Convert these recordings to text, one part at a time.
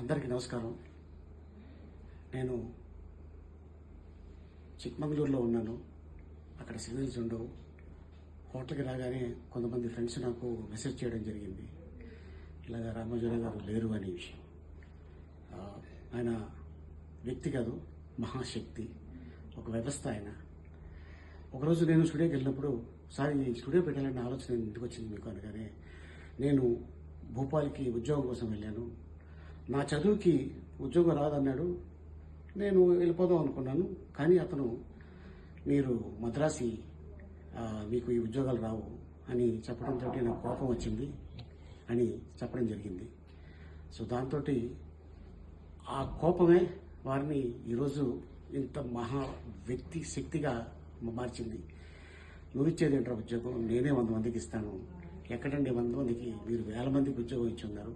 అందరికీ నమస్కారం. నేను చిక్మంగళూరులో ఉన్నాను. అక్కడ సిగ్నల్స్ ఉండవు. హోటల్కి రాగానే కొంతమంది ఫ్రెండ్స్ నాకు మెసేజ్ చేయడం జరిగింది, ఇలాగ రామోజీరావు గారు లేరు అనే విషయం. ఆయన వ్యక్తి కాదు, మహాశక్తి, ఒక వ్యవస్థ ఆయన. ఒకరోజు నేను స్టూడియోకి వెళ్ళినప్పుడు, సార్ ఈ స్టూడియో పెట్టాలన్న ఆలోచన ఎందుకు వచ్చింది మీకు అనగానే, నేను భోపాల్కి ఉద్యోగం కోసం వెళ్ళాను. నా చదువుకి ఉద్యోగం రాదన్నాడు. నేను వెళ్ళిపోదాం అనుకున్నాను. కానీ అతను, మీరు మద్రాసి, మీకు ఈ ఉద్యోగాలు రావు అని చెప్పడంతో నాకు కోపం వచ్చింది అని చెప్పడం జరిగింది. సో దాంతో ఆ కోపమే వారిని ఈరోజు ఇంత మహా వ్యక్తి శక్తిగా మార్చింది. నువ్వు ఇచ్చేది ఏంట్రా ఉద్యోగం, నేనే 100 మందికి ఇస్తాను. ఎక్కడండి 100 మందికి, మీరు 1000 మందికి ఉద్యోగం ఇచ్చి ఉన్నారు.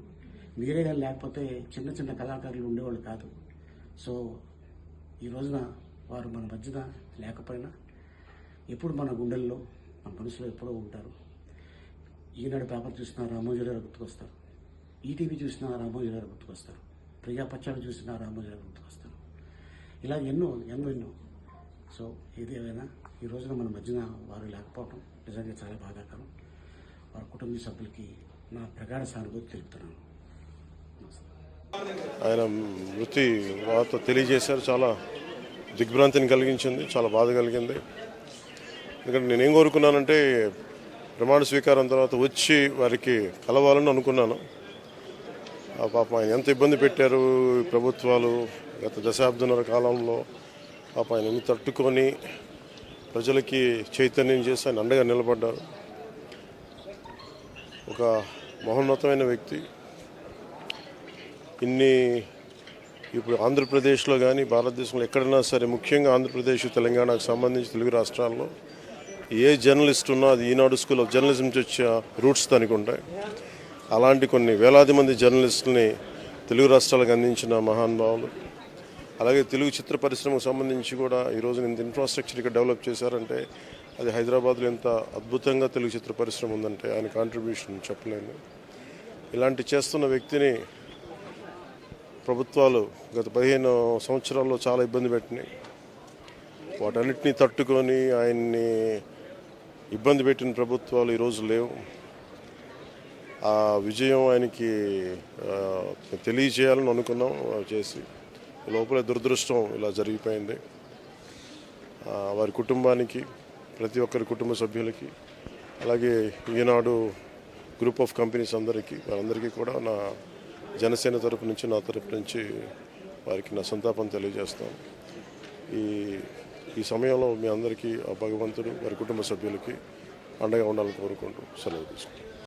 మీరే కానీ లేకపోతే చిన్న చిన్న కళాకారులు ఉండేవాళ్ళు కాదు. సో ఈ రోజున వారు మన మధ్యన లేకపోయినా ఎప్పుడు మన గుండెల్లో, మన మనసులో ఎప్పుడో ఉంటారు. ఈనాడు పేపర్ చూసినా రామోజీరావు గుర్తుకొస్తారు, ఈటీవీ చూసినా రామోజీరావు గుర్తుకొస్తారు, ప్రజాపక్షాలు చూసినా రామోజీరావు గుర్తుకొస్తారు. ఇలా ఎన్నో ఎన్నో ఎన్నో. సో ఏది ఏమైనా ఈ రోజున మన మధ్యన వారు లేకపోవడం నిజంగా చాలా బాధాకరం. వారి కుటుంబ సభ్యులకి నా ప్రగాఢ సానుభూతి తెలుపుతున్నాను. ఆయన మృతి వార్త తెలియజేశారు. చాలా దిగ్భ్రాంతిని కలిగించింది, చాలా బాధ కలిగింది. ఎందుకంటే నేనేం కోరుకున్నానంటే, ప్రమాణ స్వీకారం తర్వాత వచ్చి వారికి కలవాలని అనుకున్నాను. ఆ పాపం ఆయన ఎంత ఇబ్బంది పెట్టారు ప్రభుత్వాలు గత దశాబ్దన్నర కాలంలో. పాపం ఆయన ఎన్ని తట్టుకొని ప్రజలకి చైతన్యం చేసి ఆయన అండగా నిలబడ్డారు. ఒక మహోన్నతమైన వ్యక్తి. ఇప్పుడు ఆంధ్రప్రదేశ్లో కానీ భారతదేశంలో ఎక్కడైనా సరే, ముఖ్యంగా ఆంధ్రప్రదేశ్, తెలంగాణకు సంబంధించి తెలుగు రాష్ట్రాల్లో ఏ జర్నలిస్ట్ ఉన్నా అది ఈనాడు స్కూల్ ఆఫ్ జర్నలిజం నుంచి వచ్చే రూట్స్ దానికి ఉంటాయి. అలాంటి కొన్ని వేలాది మంది జర్నలిస్టులని తెలుగు రాష్ట్రాలకు అందించిన మహానుభావులు. అలాగే తెలుగు చిత్ర పరిశ్రమకు సంబంధించి కూడా ఈరోజు ఇంత ఇన్ఫ్రాస్ట్రక్చర్ ఇక్కడ డెవలప్ చేశారంటే అది హైదరాబాద్లో ఎంత అద్భుతంగా తెలుగు చిత్ర పరిశ్రమ ఉందంటే ఆయన కాంట్రిబ్యూషన్ చెప్పలేను. ఇలాంటి చేస్తున్న వ్యక్తిని ప్రభుత్వాలు గత 15 సంవత్సరాల్లో చాలా ఇబ్బంది పెట్టినాయి. వాటన్నిటినీ తట్టుకొని ఆయన్ని ఇబ్బంది పెట్టిన ప్రభుత్వాలు ఈరోజు లేవు. ఆ విజయం ఆయనకి తెలియజేయాలని అనుకున్నాం, చేసి లోపల దురదృష్టం ఇలా జరిగిపోయింది. వారి కుటుంబానికి, ప్రతి ఒక్కరి కుటుంబ సభ్యులకి, అలాగే ఈనాడు గ్రూప్ ఆఫ్ కంపెనీస్ వారందరికీ కూడా నా జనసేన తరపు నుంచి, నా తరపు నుంచి వారికి నా సంతాపం తెలియజేస్తాను. ఈ సమయంలో మీ అందరికీ ఆ భగవంతుడు వారి కుటుంబ సభ్యులకి అండగా ఉండాలని కోరుకుంటూ సెలవు తీసుకుంటాను.